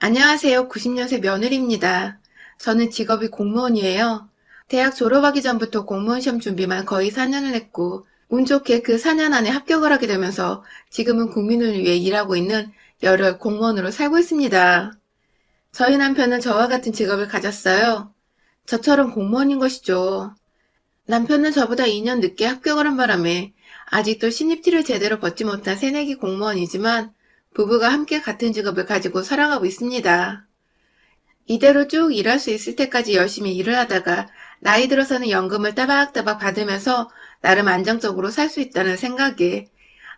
안녕하세요. 90년생 며느리입니다. 저는 직업이 공무원이에요. 대학 졸업하기 전부터 공무원 시험 준비만 거의 4년을 했고, 운 좋게 그 4년 안에 합격을 하게 되면서 지금은 국민을 위해 일하고 있는 열혈 공무원으로 살고 있습니다. 저희 남편은 저와 같은 직업을 가졌어요. 저처럼 공무원인 것이죠. 남편은 저보다 2년 늦게 합격을 한 바람에 아직도 신입티를 제대로 벗지 못한 새내기 공무원이지만 부부가 함께 같은 직업을 가지고 살아가고 있습니다. 이대로 쭉 일할 수 있을 때까지 열심히 일을 하다가 나이 들어서는 연금을 따박따박 받으면서 나름 안정적으로 살 수 있다는 생각에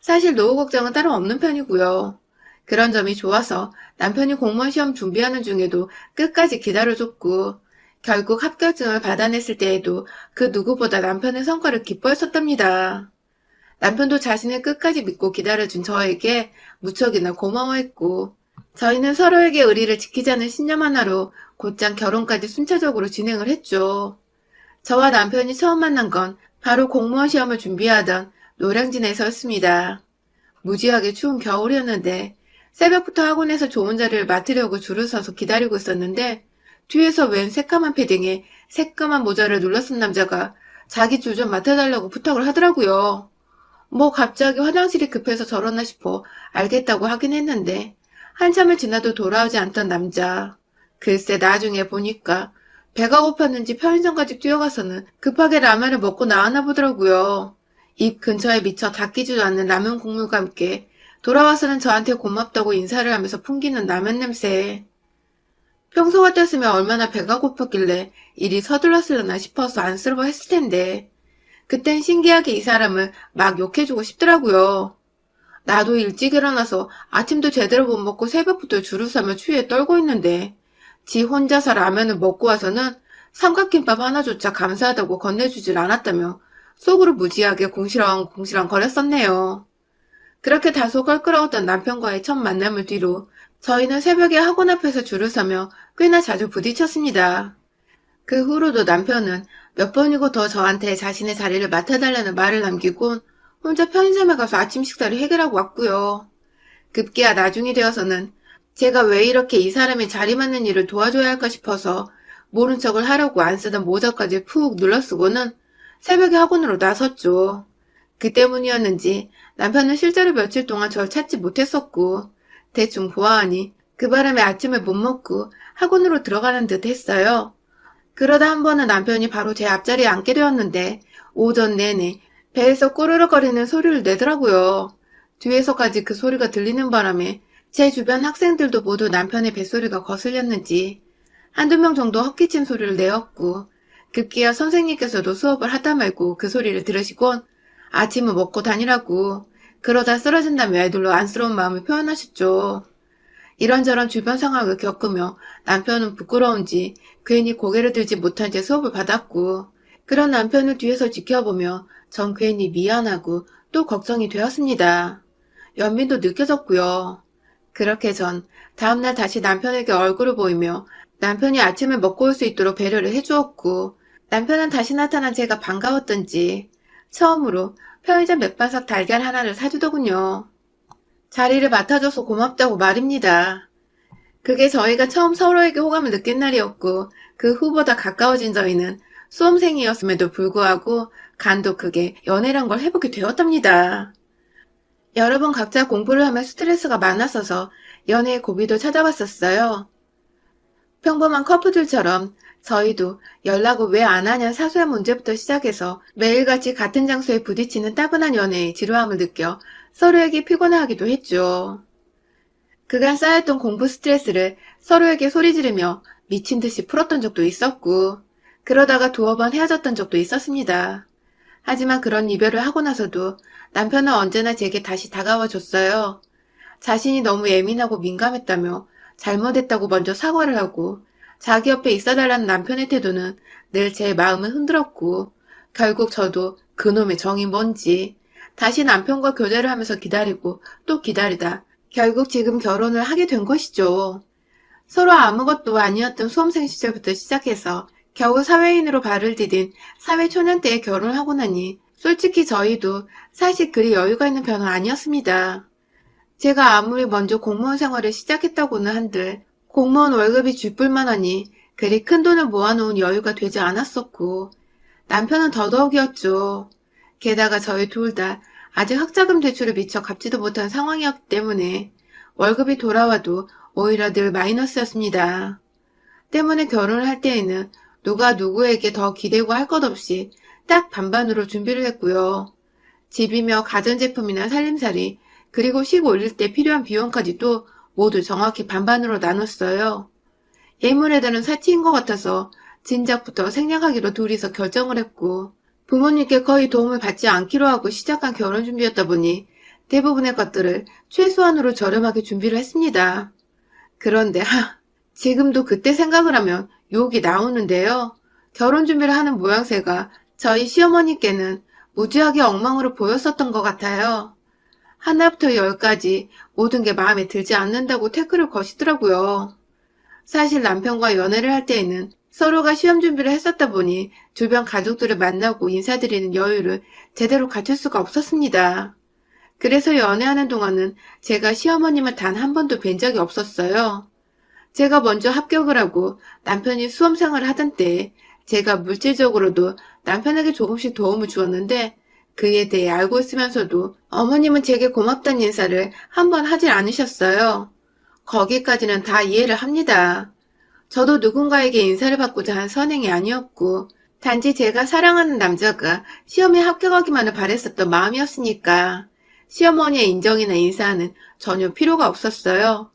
사실 노후 걱정은 따로 없는 편이고요. 그런 점이 좋아서 남편이 공무원 시험 준비하는 중에도 끝까지 기다려줬고 결국 합격증을 받아냈을 때에도 그 누구보다 남편의 성과를 기뻐했었답니다. 남편도 자신을 끝까지 믿고 기다려준 저에게 무척이나 고마워했고 저희는 서로에게 의리를 지키자는 신념 하나로 곧장 결혼까지 순차적으로 진행을 했죠. 저와 남편이 처음 만난 건 바로 공무원 시험을 준비하던 노량진에서였습니다. 무지하게 추운 겨울이었는데 새벽부터 학원에서 좋은 자리를 맡으려고 줄을 서서 기다리고 있었는데 뒤에서 웬 새까만 패딩에 새까만 모자를 눌러쓴 남자가 자기 줄 좀 맡아달라고 부탁을 하더라고요. 뭐 갑자기 화장실이 급해서 저러나 싶어 알겠다고 하긴 했는데 한참을 지나도 돌아오지 않던 남자. 글쎄 나중에 보니까 배가 고팠는지 편의점까지 뛰어가서는 급하게 라면을 먹고 나왔나 보더라고요. 입 근처에 미처 닦이지도 않는 라면 국물과 함께 돌아와서는 저한테 고맙다고 인사를 하면서 풍기는 라면 냄새. 평소 같았으면 얼마나 배가 고팠길래 일이 서둘렀으려나 싶어서 안쓰러워했을 텐데 그땐 신기하게 이 사람을 막 욕해주고 싶더라고요. 나도 일찍 일어나서 아침도 제대로 못 먹고 새벽부터 줄을 서며 추위에 떨고 있는데 지 혼자서 라면을 먹고 와서는 삼각김밥 하나조차 감사하다고 건네주질 않았다며 속으로 무지하게 궁시렁궁시렁 거렸었네요. 그렇게 다소 껄끄러웠던 남편과의 첫 만남을 뒤로 저희는 새벽에 학원 앞에서 줄을 서며 꽤나 자주 부딪혔습니다. 그 후로도 남편은 몇 번이고 더 저한테 자신의 자리를 맡아달라는 말을 남기곤 혼자 편의점에 가서 아침 식사를 해결하고 왔고요. 급기야 나중이 되어서는 제가 왜 이렇게 이 사람의 자리 맞는 일을 도와줘야 할까 싶어서 모른 척을 하려고 안 쓰던 모자까지 푹 눌러쓰고는 새벽에 학원으로 나섰죠. 그 때문이었는지 남편은 실제로 며칠 동안 절 찾지 못했었고 대충 보아하니 그 바람에 아침을 못 먹고 학원으로 들어가는 듯 했어요. 그러다 한 번은 남편이 바로 제 앞자리에 앉게 되었는데 오전 내내 배에서 꼬르륵거리는 소리를 내더라고요. 뒤에서까지 그 소리가 들리는 바람에 제 주변 학생들도 모두 남편의 뱃소리가 거슬렸는지 한두 명 정도 헛기침 소리를 내었고 급기야 선생님께서도 수업을 하다 말고 그 소리를 들으시곤 아침을 먹고 다니라고 그러다 쓰러진다며 애들로 안쓰러운 마음을 표현하셨죠. 이런저런 주변 상황을 겪으며 남편은 부끄러운지 괜히 고개를 들지 못한 채 수업을 받았고 그런 남편을 뒤에서 지켜보며 전 괜히 미안하고 또 걱정이 되었습니다. 연민도 느껴졌고요. 그렇게 전 다음날 다시 남편에게 얼굴을 보이며 남편이 아침을 먹고 올 수 있도록 배려를 해주었고 남편은 다시 나타난 제가 반가웠던지 처음으로 편의점 맥반석 달걀 하나를 사주더군요. 자리를 맡아줘서 고맙다고 말입니다. 그게 저희가 처음 서로에게 호감을 느낀 날이었고 그 후보다 가까워진 저희는 수험생이었음에도 불구하고 간도 크게 연애란 걸 해보게 되었답니다. 여러 번 각자 공부를 하며 스트레스가 많았어서 연애의 고비도 찾아왔었어요. 평범한 커플들처럼 저희도 연락을 왜 안 하냐 사소한 문제부터 시작해서 매일같이 같은 장소에 부딪히는 따분한 연애의 지루함을 느껴 서로에게 피곤해하기도 했죠. 그간 쌓였던 공부 스트레스를 서로에게 소리 지르며 미친 듯이 풀었던 적도 있었고 그러다가 두어 번 헤어졌던 적도 있었습니다. 하지만 그런 이별을 하고 나서도 남편은 언제나 제게 다시 다가와 줬어요. 자신이 너무 예민하고 민감했다며 잘못했다고 먼저 사과를 하고 자기 옆에 있어달라는 남편의 태도는 늘 제 마음을 흔들었고 결국 저도 그놈의 정이 뭔지 다시 남편과 교제를 하면서 기다리고 또 기다리다 결국 지금 결혼을 하게 된 것이죠. 서로 아무것도 아니었던 수험생 시절부터 시작해서 겨우 사회인으로 발을 디딘 사회초년 때에 결혼을 하고 나니 솔직히 저희도 사실 그리 여유가 있는 편은 아니었습니다. 제가 아무리 먼저 공무원 생활을 시작했다고는 한들 공무원 월급이 쥐뿔만 하니 그리 큰 돈을 모아놓은 여유가 되지 않았었고 남편은 더더욱이었죠. 게다가 저희 둘 다 아직 학자금 대출을 미처 갚지도 못한 상황이었기 때문에 월급이 돌아와도 오히려 늘 마이너스였습니다. 때문에 결혼을 할 때에는 누가 누구에게 더 기대고 할 것 없이 딱 반반으로 준비를 했고요. 집이며 가전제품이나 살림살이 그리고 식 올릴 때 필요한 비용까지도 모두 정확히 반반으로 나눴어요. 예물에다는 사치인 것 같아서 진작부터 생략하기로 둘이서 결정을 했고 부모님께 거의 도움을 받지 않기로 하고 시작한 결혼 준비였다 보니 대부분의 것들을 최소한으로 저렴하게 준비를 했습니다. 그런데 지금도 그때 생각을 하면 욕이 나오는데요. 결혼 준비를 하는 모양새가 저희 시어머니께는 무지하게 엉망으로 보였었던 것 같아요. 하나부터 열까지 모든 게 마음에 들지 않는다고 태클을 거시더라고요. 사실 남편과 연애를 할 때에는 서로가 시험 준비를 했었다 보니 주변 가족들을 만나고 인사드리는 여유를 제대로 갖출 수가 없었습니다. 그래서 연애하는 동안은 제가 시어머님을 단 한 번도 뵌 적이 없었어요. 제가 먼저 합격을 하고 남편이 수험생활을 하던 때에 제가 물질적으로도 남편에게 조금씩 도움을 주었는데 그에 대해 알고 있으면서도 어머님은 제게 고맙다는 인사를 한 번 하질 않으셨어요. 거기까지는 다 이해를 합니다. 저도 누군가에게 인사를 받고자 한 선행이 아니었고 단지 제가 사랑하는 남자가 시험에 합격하기만을 바랬었던 마음이었으니까 시어머니의 인정이나 인사는 전혀 필요가 없었어요.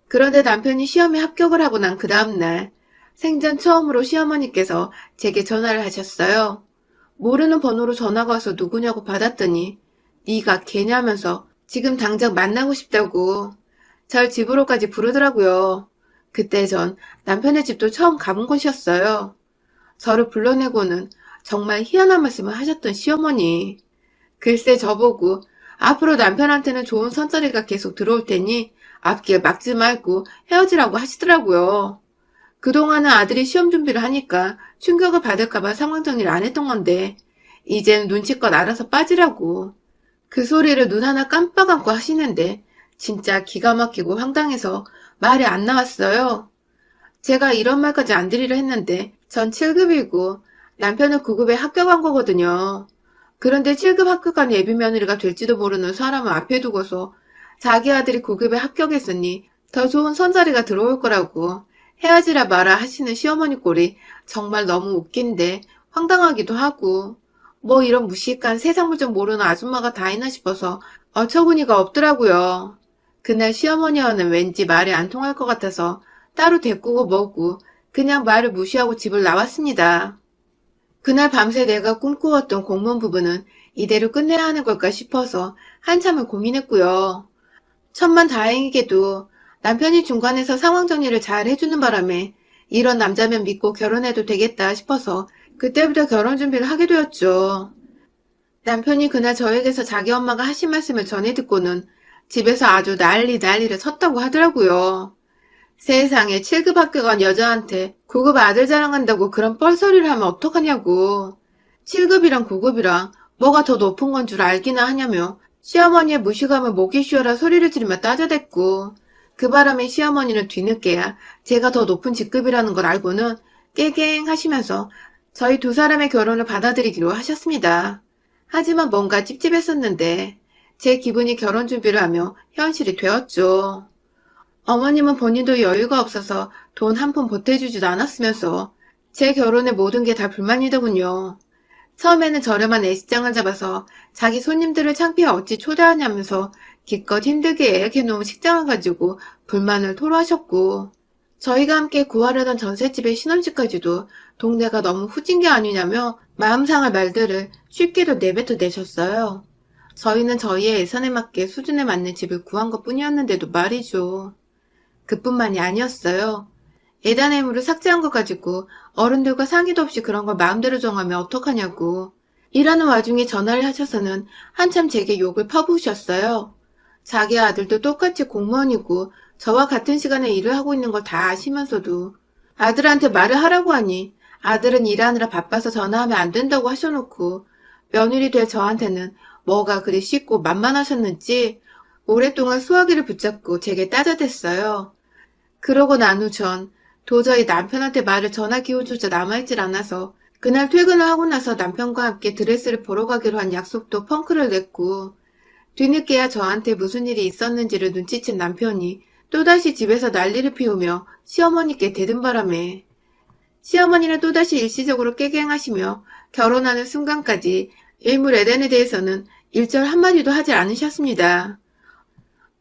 그런데 남편이 시험에 합격을 하고 난 그 다음날 생전 처음으로 시어머니께서 제게 전화를 하셨어요. 모르는 번호로 전화가 와서 누구냐고 받았더니 네가 걔냐면서 지금 당장 만나고 싶다고 절 집으로까지 부르더라고요. 그때 전 남편의 집도 처음 가본 곳이었어요. 저를 불러내고는 정말 희한한 말씀을 하셨던 시어머니. 글쎄 저보고 앞으로 남편한테는 좋은 선자리가 계속 들어올 테니 앞길 막지 말고 헤어지라고 하시더라고요. 그동안은 아들이 시험 준비를 하니까 충격을 받을까봐 상황 정리를 안 했던 건데 이젠 눈치껏 알아서 빠지라고. 그 소리를 눈 하나 깜빡 안고 하시는데 진짜 기가 막히고 황당해서 말이 안 나왔어요. 제가 이런 말까지 안 드리려 했는데 전 7급이고 남편은 9급에 합격한 거거든요. 그런데 7급 합격한 예비 며느리가 될지도 모르는 사람을 앞에 두고서 자기 아들이 9급에 합격했으니 더 좋은 선자리가 들어올 거라고 헤어지라 마라 하시는 시어머니 꼴이 정말 너무 웃긴데 황당하기도 하고 뭐 이런 무식한 세상 물정 모르는 아줌마가 다 있나 싶어서 어처구니가 없더라고요. 그날 시어머니와는 왠지 말이 안 통할 것 같아서 따로 데리고 먹고 그냥 말을 무시하고 집을 나왔습니다. 그날 밤새 내가 꿈꾸었던 공무원 부부는 이대로 끝내야 하는 걸까 싶어서 한참을 고민했고요. 천만다행히게도 남편이 중간에서 상황 정리를 잘 해주는 바람에 이런 남자면 믿고 결혼해도 되겠다 싶어서 그때부터 결혼 준비를 하게 되었죠. 남편이 그날 저에게서 자기 엄마가 하신 말씀을 전해 듣고는 집에서 아주 난리를 쳤다고 하더라고요. 세상에 7급 합격한 여자한테 9급 아들 자랑한다고 그런 뻘소리를 하면 어떡하냐고. 7급이랑 9급이랑 뭐가 더 높은 건 줄 알기나 하냐며 시어머니의 무식함을 목이 쉬어라 소리를 지르며 따져댔고 그 바람에 시어머니는 뒤늦게야 제가 더 높은 직급이라는 걸 알고는 깨갱 하시면서 저희 두 사람의 결혼을 받아들이기로 하셨습니다. 하지만 뭔가 찝찝했었는데 제 기분이 결혼 준비를 하며 현실이 되었죠. 어머님은 본인도 여유가 없어서 돈 한 푼 보태주지도 않았으면서 제 결혼에 모든 게 다 불만이더군요. 처음에는 저렴한 애식장을 잡아서 자기 손님들을 창피해 어찌 초대하냐면서 기껏 힘들게 예약해놓은 식장을 가지고 불만을 토로하셨고 저희가 함께 구하려던 전셋집의 신혼집까지도 동네가 너무 후진 게 아니냐며 마음 상할 말들을 쉽게도 내뱉어 내셨어요. 저희는 저희의 예산에 맞게 수준에 맞는 집을 구한 것 뿐이었는데도 말이죠. 그뿐만이 아니었어요. 예단의물을 삭제한 것 가지고 어른들과 상의도 없이 그런 걸 마음대로 정하면 어떡하냐고. 일하는 와중에 전화를 하셔서는 한참 제게 욕을 퍼부으셨어요. 자기 아들도 똑같이 공무원이고 저와 같은 시간에 일을 하고 있는 걸 다 아시면서도 아들한테 말을 하라고 하니 아들은 일하느라 바빠서 전화하면 안 된다고 하셔놓고 며느리 될 저한테는 뭐가 그리 쉽고 만만하셨는지 오랫동안 수화기를 붙잡고 제게 따져댔어요. 그러고 난 후 전 도저히 남편한테 말을 전할 기운조차 남아있질 않아서 그날 퇴근을 하고 나서 남편과 함께 드레스를 보러 가기로 한 약속도 펑크를 냈고 뒤늦게야 저한테 무슨 일이 있었는지를 눈치챈 남편이 또다시 집에서 난리를 피우며 시어머니께 대든 바람에 시어머니는 또다시 일시적으로 깨갱하시며 결혼하는 순간까지 일물 에덴에 대해서는 일절 한마디도 하지 않으셨습니다.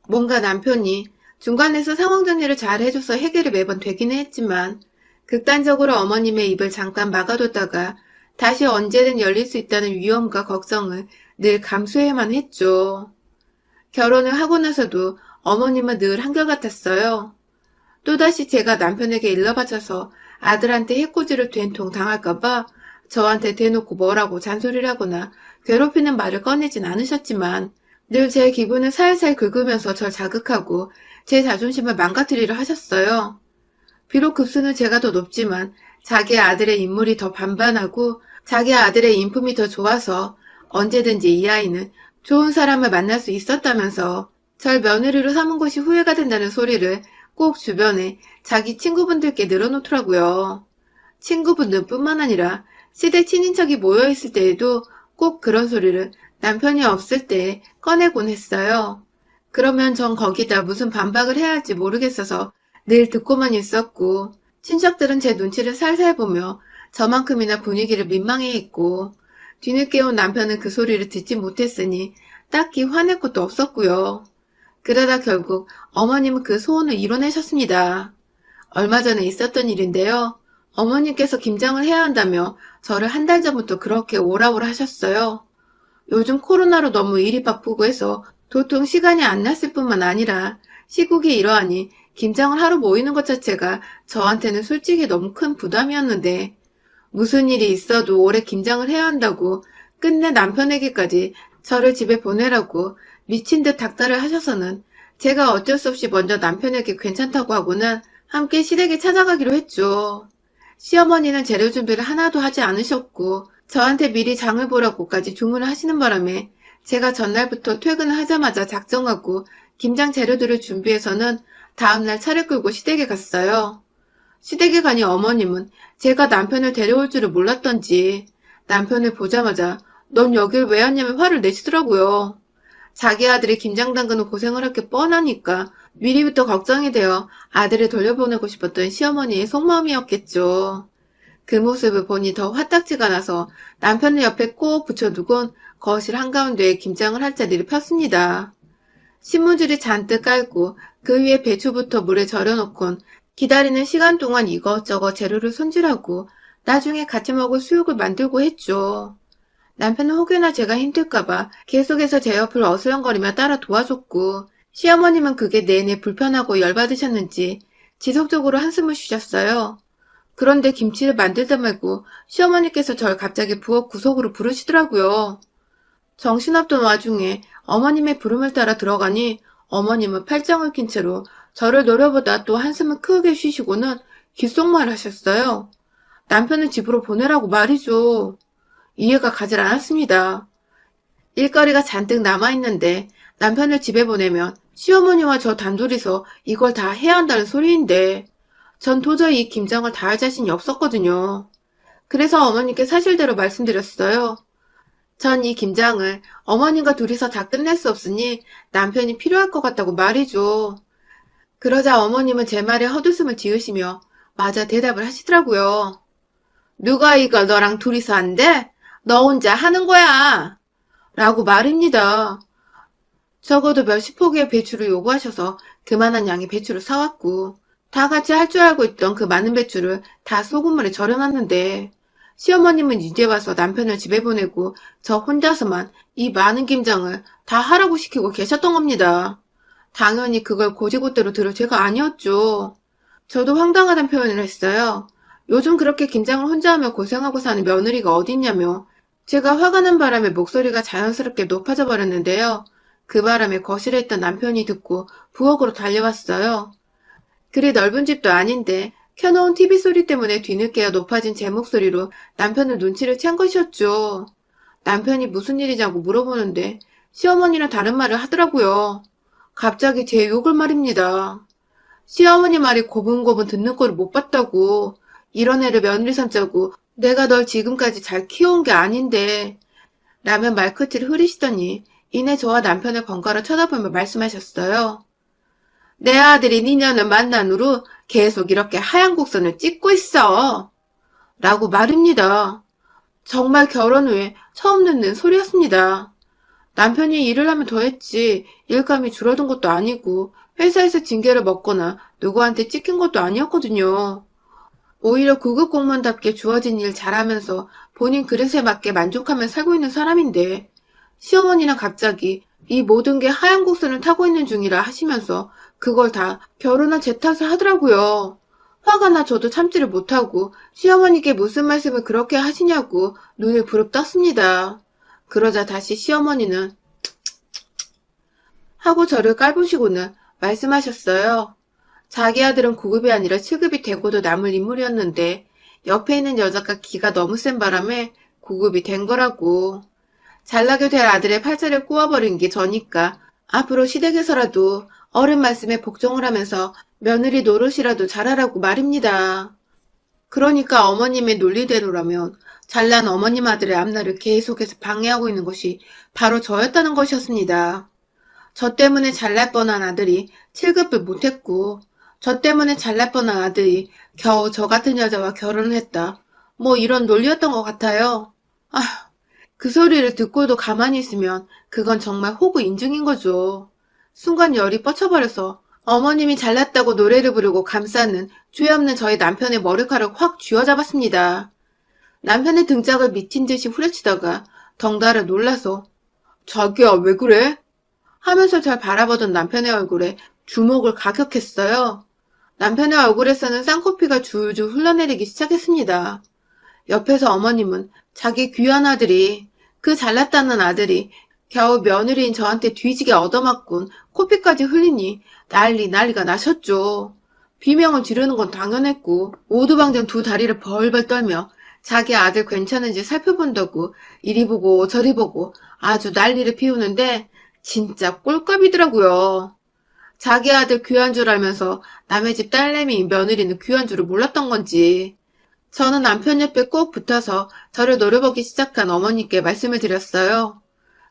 뭔가 남편이 중간에서 상황 정리를 잘 해줘서 해결이 매번 되기는 했지만 극단적으로 어머님의 입을 잠깐 막아뒀다가 다시 언제든 열릴 수 있다는 위험과 걱정을 늘 감수해야만 했죠. 결혼을 하고 나서도 어머님은 늘 한결같았어요. 또다시 제가 남편에게 일러바쳐서 아들한테 해코지를 된통 당할까봐 저한테 대놓고 뭐라고 잔소리를 하거나 괴롭히는 말을 꺼내진 않으셨지만 늘 제 기분을 살살 긁으면서 절 자극하고 제 자존심을 망가뜨리려 하셨어요. 비록 급수는 제가 더 높지만 자기 아들의 인물이 더 반반하고 자기 아들의 인품이 더 좋아서 언제든지 이 아이는 좋은 사람을 만날 수 있었다면서 절 며느리로 삼은 것이 후회가 된다는 소리를 꼭 주변에 자기 친구분들께 늘어놓더라고요. 친구분들뿐만 아니라 시댁 친인척이 모여있을 때에도 꼭 그런 소리를 남편이 없을 때 꺼내곤 했어요. 그러면 전 거기다 무슨 반박을 해야 할지 모르겠어서 늘 듣고만 있었고 친척들은 제 눈치를 살살 보며 저만큼이나 분위기를 민망해했고 뒤늦게 온 남편은 그 소리를 듣지 못했으니 딱히 화낼 것도 없었고요. 그러다 결국 어머님은 그 소원을 이뤄내셨습니다. 얼마 전에 있었던 일인데요. 어머님께서 김장을 해야 한다며 저를 한 달 전부터 그렇게 오라오라 하셨어요. 요즘 코로나로 너무 일이 바쁘고 해서 도통 시간이 안 났을 뿐만 아니라 시국이 이러하니 김장을 하러 모이는 것 자체가 저한테는 솔직히 너무 큰 부담이었는데 무슨 일이 있어도 올해 김장을 해야 한다고 끝내 남편에게까지 저를 집에 보내라고 미친 듯 닥달을 하셔서는 제가 어쩔 수 없이 먼저 남편에게 괜찮다고 하고는 함께 시댁에 찾아가기로 했죠. 시어머니는 재료 준비를 하나도 하지 않으셨고 저한테 미리 장을 보라고까지 주문을 하시는 바람에 제가 전날부터 퇴근을 하자마자 작정하고 김장 재료들을 준비해서는 다음날 차를 끌고 시댁에 갔어요. 시댁에 가니 어머님은 제가 남편을 데려올 줄을 몰랐던지 남편을 보자마자 넌 여길 왜 왔냐며 화를 내시더라고요. 자기 아들이 김장 담그는 고생을 할 게 뻔하니까 미리부터 걱정이 되어 아들을 돌려보내고 싶었던 시어머니의 속마음이었겠죠. 그 모습을 보니 더 화딱지가 나서 남편을 옆에 꼭 붙여두곤 거실 한가운데에 김장을 할 자리를 폈습니다. 신문지를 잔뜩 깔고 그 위에 배추부터 물에 절여놓곤 기다리는 시간 동안 이것저것 재료를 손질하고 나중에 같이 먹을 수육을 만들고 했죠. 남편은 혹여나 제가 힘들까봐 계속해서 제 옆을 어슬렁거리며 따라 도와줬고 시어머님은 그게 내내 불편하고 열받으셨는지 지속적으로 한숨을 쉬셨어요. 그런데 김치를 만들다 말고 시어머니께서 절 갑자기 부엌 구석으로 부르시더라고요. 정신없던 와중에 어머님의 부름을 따라 들어가니 어머님은 팔짱을 낀 채로 저를 노려보다 또 한숨을 크게 쉬시고는 귓속말을 하셨어요. 남편을 집으로 보내라고 말이죠. 이해가 가질 않았습니다. 일거리가 잔뜩 남아있는데 남편을 집에 보내면 시어머니와 저 단둘이서 이걸 다 해야 한다는 소리인데 전 도저히 이 김장을 다 할 자신이 없었거든요. 그래서 어머님께 사실대로 말씀드렸어요. 전 이 김장을 어머님과 둘이서 다 끝낼 수 없으니 남편이 필요할 것 같다고 말이죠. 그러자 어머님은 제 말에 헛웃음을 지으시며 맞아 대답을 하시더라고요. 누가 이걸 너랑 둘이서 한대? 너 혼자 하는 거야. 라고 말입니다. 적어도 몇십 포기의 배추를 요구하셔서 그만한 양의 배추를 사왔고 다 같이 할 줄 알고 있던 그 많은 배추를 다 소금물에 절여놨는데 시어머님은 이제 와서 남편을 집에 보내고 저 혼자서만 이 많은 김장을 다 하라고 시키고 계셨던 겁니다. 당연히 그걸 고지고대로 들을 죄가 아니었죠. 저도 황당하다는 표현을 했어요. 요즘 그렇게 김장을 혼자 하며 고생하고 사는 며느리가 어딨냐며 제가 화가 난 바람에 목소리가 자연스럽게 높아져 버렸는데요. 그 바람에 거실에 있던 남편이 듣고 부엌으로 달려왔어요. 그리 넓은 집도 아닌데 켜놓은 TV 소리 때문에 뒤늦게야 높아진 제 목소리로 남편을 눈치를 챈 것이었죠. 남편이 무슨 일이냐고 물어보는데 시어머니는 다른 말을 하더라고요. 갑자기 제 욕을 말입니다. 시어머니 말이 고분고분 듣는 꼴을 못 봤다고. 이런 애를 며느리 삼자고 내가 널 지금까지 잘 키워온 게 아닌데. 라며 말끝을 흐리시더니 이내 저와 남편을 번갈아 쳐다보며 말씀하셨어요. 내 아들이 니년을 만난 후로 계속 이렇게 하얀 곡선을 찍고 있어. 라고 말입니다. 정말 결혼 후에 처음 듣는 소리였습니다. 남편이 일을 하면 더 했지 일감이 줄어든 것도 아니고 회사에서 징계를 먹거나 누구한테 찍힌 것도 아니었거든요. 오히려 구급 공무원답게 주어진 일 잘하면서 본인 그릇에 맞게 만족하며 살고 있는 사람인데 시어머니랑 갑자기 이 모든 게 하얀 곡선을 타고 있는 중이라 하시면서 그걸 다 결혼한 제 탓을 하더라고요. 화가 나 저도 참지를 못하고 시어머니께 무슨 말씀을 그렇게 하시냐고 눈을 부릅떴습니다. 그러자 다시 시어머니는 하고 저를 깔보시고는 말씀하셨어요. 자기 아들은 9급이 아니라 7급이 되고도 남을 인물이었는데 옆에 있는 여자가 기가 너무 센 바람에 9급이 된 거라고. 잘나게 될 아들의 팔자를 꼬아버린 게 저니까 앞으로 시댁에서라도 어른 말씀에 복종을 하면서 며느리 노릇이라도 잘하라고 말입니다. 그러니까 어머님의 논리대로라면 잘난 어머님 아들의 앞날을 계속해서 방해하고 있는 것이 바로 저였다는 것이었습니다. 저 때문에 잘날 뻔한 아들이 7급을 못했고 저 때문에 잘날 뻔한 아들이 겨우 저 같은 여자와 결혼을 했다. 뭐 이런 논리였던 것 같아요. 아휴, 그 소리를 듣고도 가만히 있으면 그건 정말 호구 인증인 거죠. 순간 열이 뻗쳐버려서 어머님이 잘났다고 노래를 부르고 감싸는 죄 없는 저희 남편의 머리카락을 확 쥐어잡았습니다. 남편의 등짝을 미친 듯이 후려치다가 덩달아 놀라서 자기야 왜 그래? 하면서 절 바라보던 남편의 얼굴에 주먹을 가격했어요. 남편의 얼굴에서는 쌍코피가 줄줄 흘러내리기 시작했습니다. 옆에서 어머님은 자기 귀한 아들이 그 잘났다는 아들이 겨우 며느리인 저한테 뒤지게 얻어맞곤 코피까지 흘리니 난리가 나셨죠. 비명을 지르는 건 당연했고 오두방정 두 다리를 벌벌 떨며 자기 아들 괜찮은지 살펴본다고 이리 보고 저리 보고 아주 난리를 피우는데 진짜 꼴값이더라고요. 자기 아들 귀한 줄 알면서 남의 집 딸내미 며느리는 귀한 줄을 몰랐던 건지. 저는 남편 옆에 꼭 붙어서 저를 노려보기 시작한 어머니께 말씀을 드렸어요.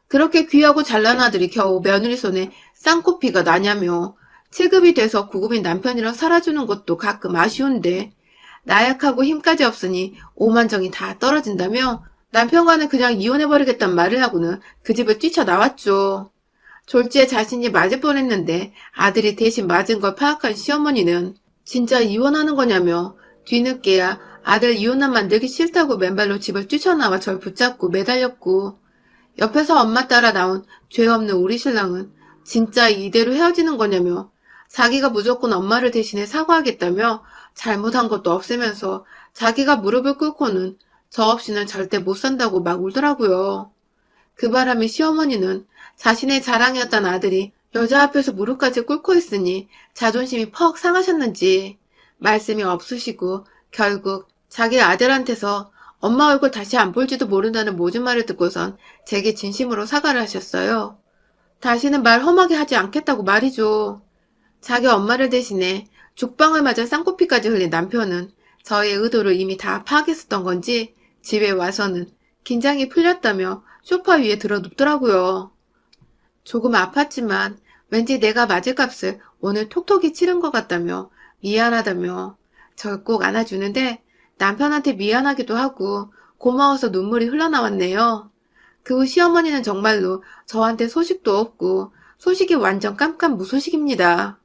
그렇게 귀하고 잘난 아들이 겨우 며느리 손에 쌍코피가 나냐며 7급이 돼서 9급인 남편이랑 살아주는 것도 가끔 아쉬운데 나약하고 힘까지 없으니 오만정이 다 떨어진다며 남편과는 그냥 이혼해버리겠다는 말을 하고는 그 집을 뛰쳐나왔죠. 졸지에 자신이 맞을 뻔했는데 아들이 대신 맞은 걸 파악한 시어머니는 진짜 이혼하는 거냐며 뒤늦게야 아들 이혼만 만들기 싫다고 맨발로 집을 뛰쳐나와 절 붙잡고 매달렸고 옆에서 엄마 따라 나온 죄 없는 우리 신랑은 진짜 이대로 헤어지는 거냐며 자기가 무조건 엄마를 대신해 사과하겠다며 잘못한 것도 없애면서 자기가 무릎을 꿇고는 저 없이는 절대 못 산다고 막 울더라고요. 그 바람에 시어머니는 자신의 자랑이었던 아들이 여자 앞에서 무릎까지 꿇고 있으니 자존심이 퍽 상하셨는지 말씀이 없으시고 결국 자기 아들한테서 엄마 얼굴 다시 안 볼지도 모른다는 모진 말을 듣고선 제게 진심으로 사과를 하셨어요. 다시는 말 험하게 하지 않겠다고 말이죠. 자기 엄마를 대신해 죽방을 맞아 쌍코피까지 흘린 남편은 저의 의도를 이미 다 파악했었던 건지 집에 와서는 긴장이 풀렸다며 소파 위에 들어 눕더라고요. 조금 아팠지만 왠지 내가 맞을 값을 오늘 톡톡히 치른 것 같다며 미안하다며 절 꼭 안아주는데 남편한테 미안하기도 하고 고마워서 눈물이 흘러나왔네요. 그 후 시어머니는 정말로 저한테 소식도 없고 소식이 완전 깜깜무소식입니다.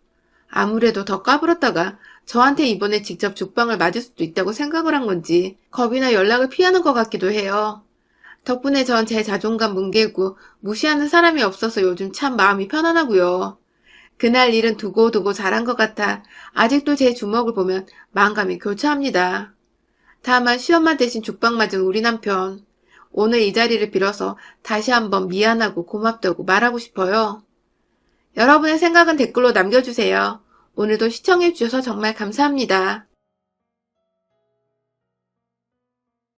아무래도 더 까불었다가 저한테 이번에 직접 죽방을 맞을 수도 있다고 생각을 한 건지 겁이나 연락을 피하는 것 같기도 해요. 덕분에 전 제 자존감 뭉개고 무시하는 사람이 없어서 요즘 참 마음이 편안하고요. 그날 일은 두고두고 잘한 것 같아 아직도 제 주먹을 보면 마음감이 교차합니다. 다만 시엄마 대신 죽방 맞은 우리 남편. 오늘 이 자리를 빌어서 다시 한번 미안하고 고맙다고 말하고 싶어요. 여러분의 생각은 댓글로 남겨주세요. 오늘도 시청해주셔서 정말 감사합니다.